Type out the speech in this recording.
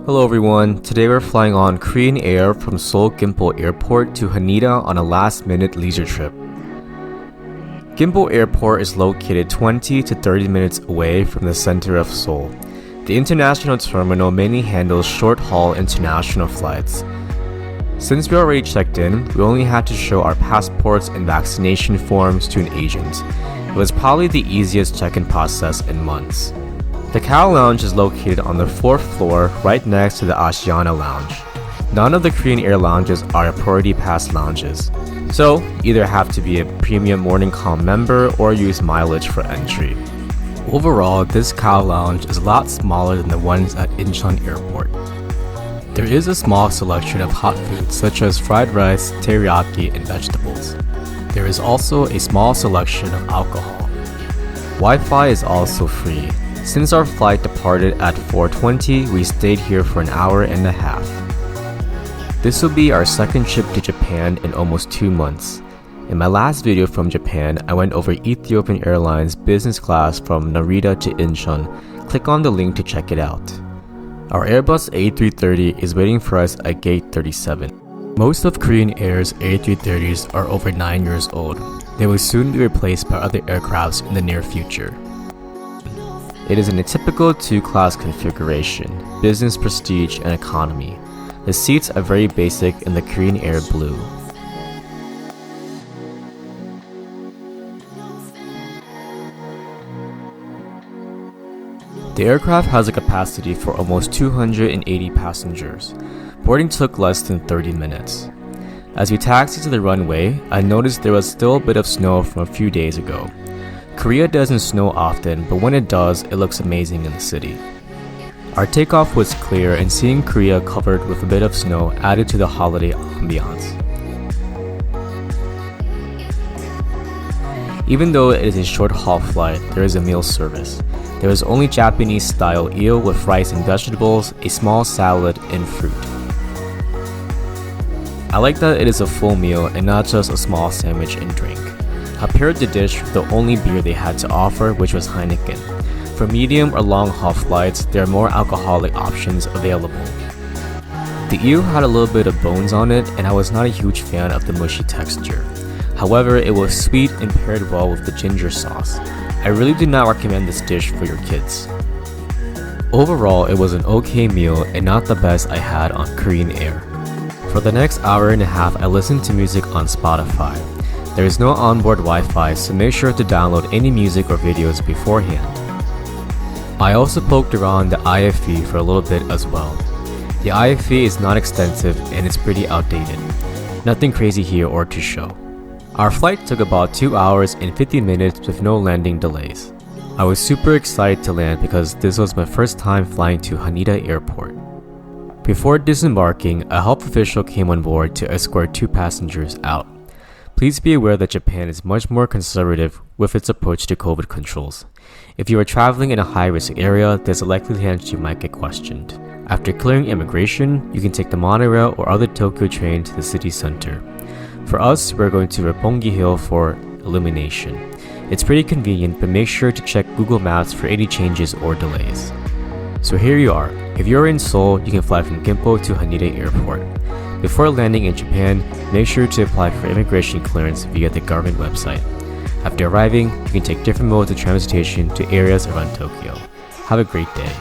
Hello everyone, today we're flying on Korean Air from Seoul Gimpo Airport to Haneda on a last-minute leisure trip. Gimpo Airport is located 20 to 30 minutes away from the center of Seoul. The international terminal mainly handles short-haul international flights. Since we already checked in, we only had to show our passports and vaccination forms to an agent. It was probably the easiest check-in process in months. The Cow Lounge is located on the 4th floor right next to the Asiana Lounge. None of the Korean Air lounges are priority pass lounges, so you either have to be a premium morning call member or use mileage for entry. Overall, this Cow Lounge is a lot smaller than the ones at Incheon Airport. There is a small selection of hot foods such as fried rice, teriyaki, and vegetables. There is also a small selection of alcohol. Wi-Fi is also free. Since our flight departed at 4:20, we stayed here for an hour and a half. This will be our second trip to Japan in almost 2 months. In my last video from Japan, I went over Ethiopian Airlines business class from Narita to Incheon. Click on the link to check it out. Our Airbus A330 is waiting for us at gate 37. Most of Korean Air's A330s are over 9 years old. They will soon be replaced by other aircrafts in the near future. It is in a typical 2-class configuration, business, prestige, and economy. The seats are very basic in the Korean Air blue. The aircraft has a capacity for almost 280 passengers. Boarding took less than 30 minutes. As we taxied to the runway, I noticed there was still a bit of snow from a few days ago. Korea doesn't snow often, but when it does, it looks amazing in the city. Our takeoff was clear, and seeing Korea covered with a bit of snow added to the holiday ambiance. Even though it is a short-haul flight, there is a meal service. There is only Japanese-style eel with rice and vegetables, a small salad, and fruit. I like that it is a full meal and not just a small sandwich and drink. I paired the dish with the only beer they had to offer, which was Heineken. For medium or long-haul flights, there are more alcoholic options available. The eel had a little bit of bones on it, and I was not a huge fan of the mushy texture. However, it was sweet and paired well with the ginger sauce. I really do not recommend this dish for your kids. Overall, it was an okay meal and not the best I had on Korean Air. For the next hour and a half, I listened to music on Spotify. There is no onboard Wi-Fi, so make sure to download any music or videos beforehand. I also poked around the IFE for a little bit as well. The IFE is not extensive and it's pretty outdated. Nothing crazy here or to show. Our flight took about 2 hours and 50 minutes with no landing delays. I was super excited to land because this was my first time flying to Haneda Airport. Before disembarking, a health official came on board to escort 2 passengers out. Please be aware that Japan is much more conservative with its approach to COVID controls. If you are traveling in a high-risk area, there's a likely chance you might get questioned. After clearing immigration, you can take the monorail or other Tokyo train to the city center. For us, we're going to Roppongi Hill for illumination. It's pretty convenient, but make sure to check Google Maps for any changes or delays. So here you are. If you're in Seoul, you can fly from Gimpo to Haneda Airport. Before landing in Japan, make sure to apply for immigration clearance via the government website. After arriving, you can take different modes of transportation to areas around Tokyo. Have a great day.